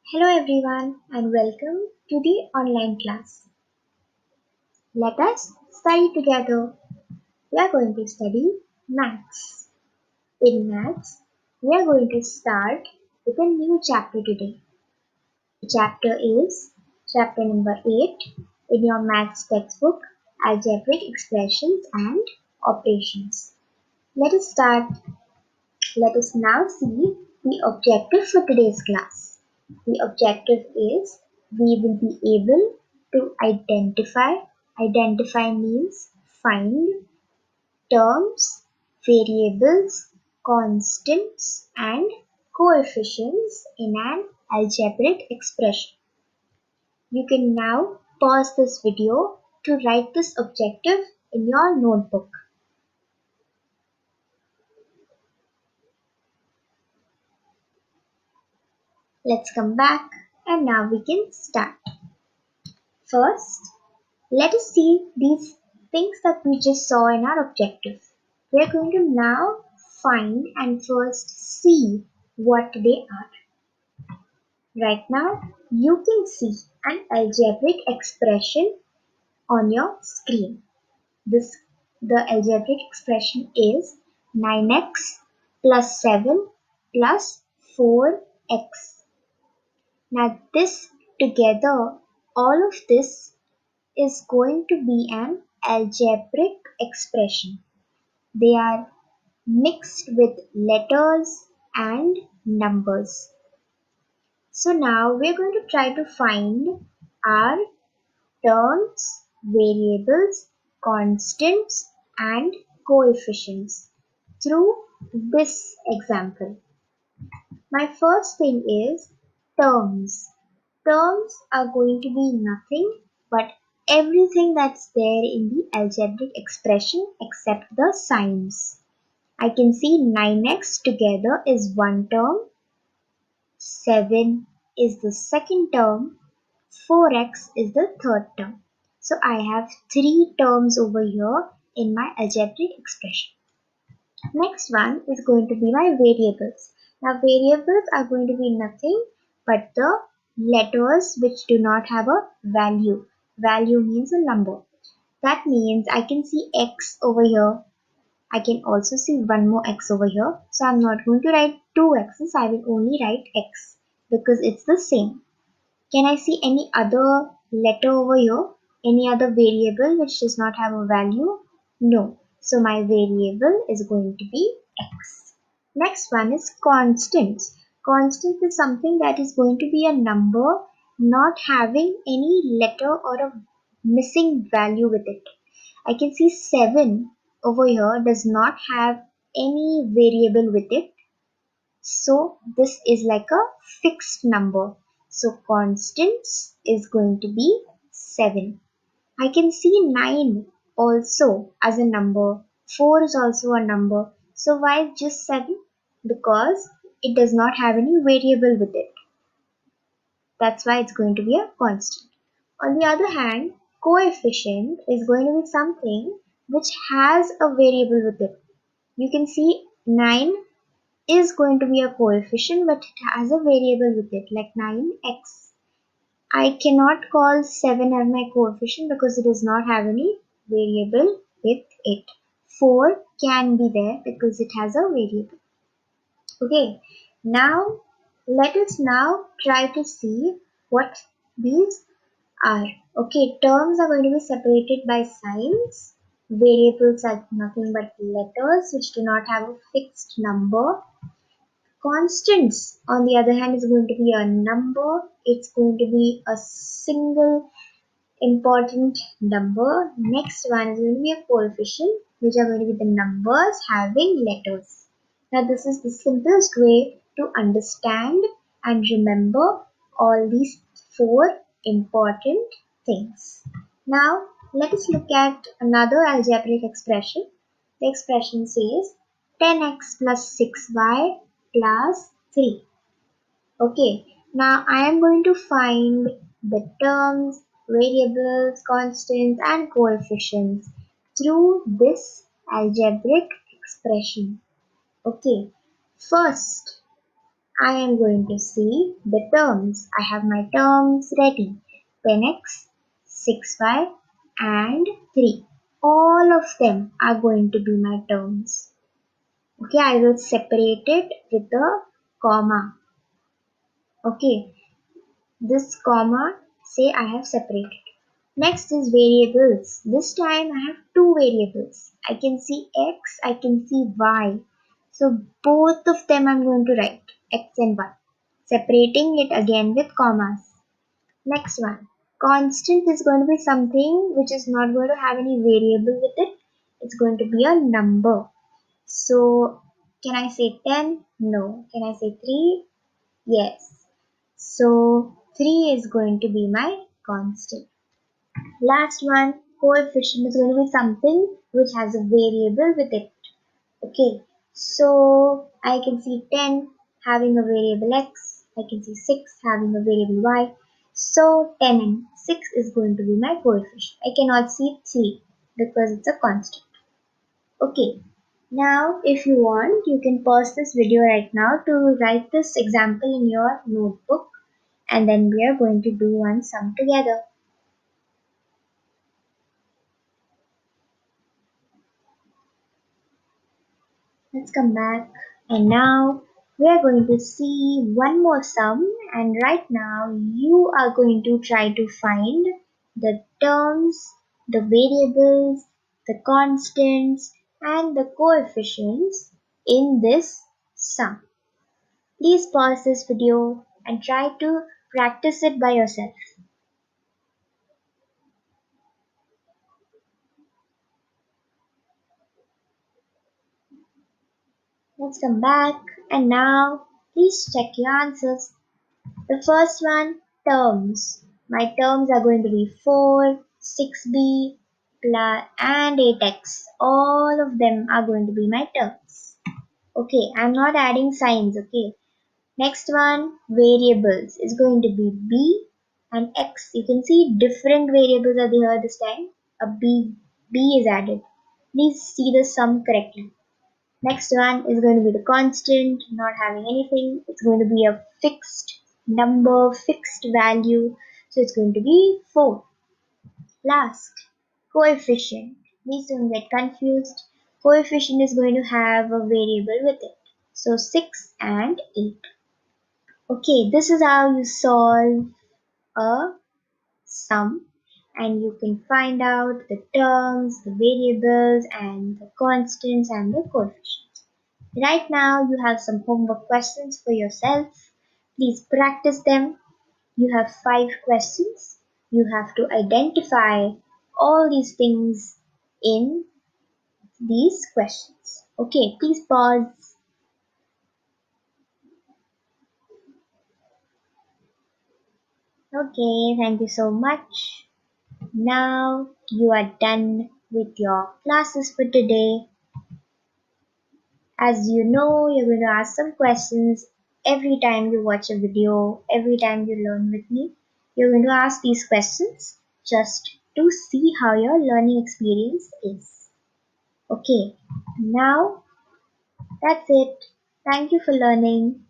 Hello everyone and welcome to the online class. Let us study together. We are going to study maths. In maths, we are going to start with a new chapter today. The chapter is chapter number 8 in your maths textbook, Algebraic Expressions and Operations. Let us start. Let us now see the objective for today's class. The objective is we will be able to identify means find terms, variables, constants and coefficients in an algebraic expression. You can now pause this video to write this objective in your notebook. Let's come back and now we can start. First, let us see these things that we just saw in our objective. We are going to now find and first see what they are. Right now, you can see an algebraic expression on your screen. The algebraic expression is 9x plus 7 plus 4x. Now this together, all of this is going to be an algebraic expression. They are mixed with letters and numbers. So now we're going to try to find our terms, variables, constants and coefficients through this example. My first thing is terms. Terms are going to be nothing but everything that's there in the algebraic expression except the signs. I can see 9x together is one term, 7 is the second term, 4x is the third term. So I have three terms over here in my algebraic expression. Next one is going to be my variables. Now variables are going to be nothing but the letters which do not have a value. Value means a number. That means I can see x over here. I can also see one more x over here. So I'm not going to write two x's. I will only write x because it's the same. Can I see any other letter over here? Any other variable which does not have a value? No. So my variable is going to be x. Next one is constants. Constants is something that is going to be a number not having any letter or a missing value with it. I can see 7 over here does not have any variable with it. So this is like a fixed number. So constants is going to be 7. I can see 9 also as a number. 4 is also a number. So why just 7? Because it does not have any variable with it. That's why it's going to be a constant. On the other hand, coefficient is going to be something which has a variable with it. You can see 9 is going to be a coefficient but it has a variable with it like 9x. I cannot call 7 as my coefficient because it does not have any variable with it. 4 can be there because it has a variable. Okay, now let us now try to see what these are. Okay, terms are going to be separated by signs. Variables are nothing but letters which do not have a fixed number. Constants, on the other hand, is going to be a number. It's going to be a single important number. Next one is going to be a coefficient, which are going to be the numbers having letters. Now, this is the simplest way to understand and remember all these four important things. Now, let us look at another algebraic expression. The expression says 10x plus 6y plus 3. Okay, now I am going to find the terms, variables, constants and coefficients through this algebraic expression. Okay, first I am going to see the terms. I have my terms ready. 10x, 6y and 3. All of them are going to be my terms. Okay, I will separate it with a comma. Okay, this comma, say I have separated. Next is variables. This time I have two variables. I can see x, I can see y. So both of them I'm going to write x and y. Separating it again with commas. Next one. Constant is going to be something which is not going to have any variable with it. It's going to be a number. So can I say 10? No. Can I say 3? Yes. So 3 is going to be my constant. Last one, coefficient is going to be something which has a variable with it. Okay, so I can see 10 having a variable x, I can see 6 having a variable y. So 10 and 6 is going to be my coefficient. I cannot see 3 because it's a constant. Okay, now if you want, you can pause this video right now to write this example in your notebook, and then we are going to do one sum together. Let's come back. And now we are going to see one more sum, and right now you are going to try to find the terms, the variables, the constants and the coefficients in this sum. Please pause this video and try to practice it by yourself. Let's come back, and now please check your answers. The first one, terms. My terms are going to be 4, 6b, and 8x. All of them are going to be my terms. Okay, I'm not adding signs, okay. Next one, variables, is going to be b and x. You can see different variables are there this time. A b is added. Please see the sum correctly. Next one is going to be the constant, not having anything. It's going to be a fixed number, fixed value. So it's going to be 4. Last, coefficient. Please don't get confused. Coefficient is going to have a variable with it. So 6 and 8. Okay, this is how you solve a sum, and you can find out the terms, the variables and the constants and the coefficients. Right now, you have some homework questions for yourself. Please practice them. You have 5 questions. You have to identify all these things in these questions. Okay, please pause. Okay, thank you so much. Now you are done with your classes for today. As you know, you're going to ask some questions every time you watch a video, every time you learn with me. You're going to ask these questions just to see how your learning experience is. Okay, now that's it. Thank you for learning.